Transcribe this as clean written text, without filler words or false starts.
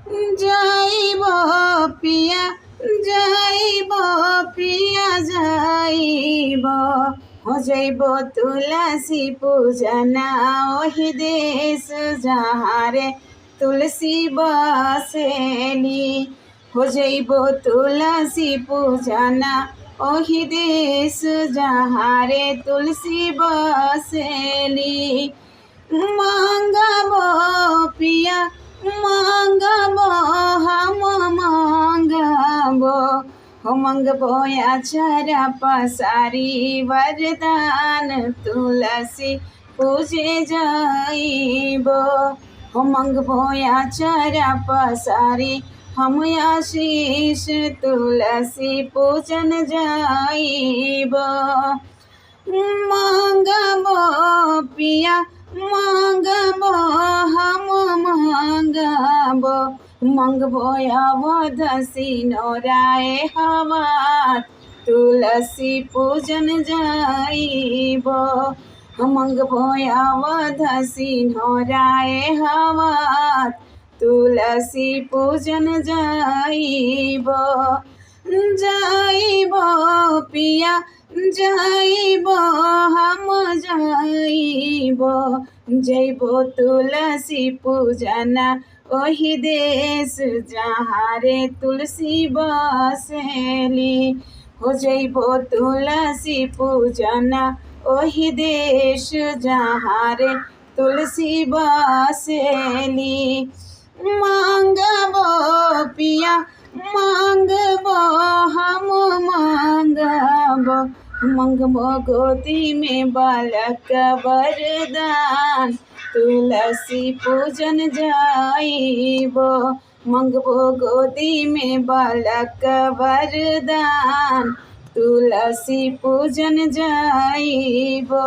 जाइब पिया जाइब पिया जाइब हो जइब तुलसी पूजना ओहि देश जहाँ रे तुलसी बसेली। हो जइब तुलसी पूजना ओहि देश जहाँ रे तुलसी बसेली। मांगबो पिया मांगबो हम मांगबो हो मंगबो आचार्य पसारी वरदान तुलसी पूजे जाइबो। हो मंगबो आचार्य पसारी हम आशीष तुलसी पूजन जाइबो। मांगबो पिया मांगबो हम मांगबो मंगबो अवध सिनोराय हवा तुलसी पूजन जाइबो। मंगबो अवध सिनोराय हवा तुलसी पूजन जाइबो। जाइबो पिया जाइबो हम जाइबो जइबो तुलसी पूजना ओहि देश जहाँ रे तुलसी बसेली। हो जइबो तुलसी पूजना ओहि देश जहाँ रे तुलसी बसेली। मांगबो पिया मांगबो हम मांगबो मंगबो गोदी में बालक वरदान तुलसी पूजन जाइबो। मंगबो गोदी में बालक वरदान तुलसी पूजन जाइबो।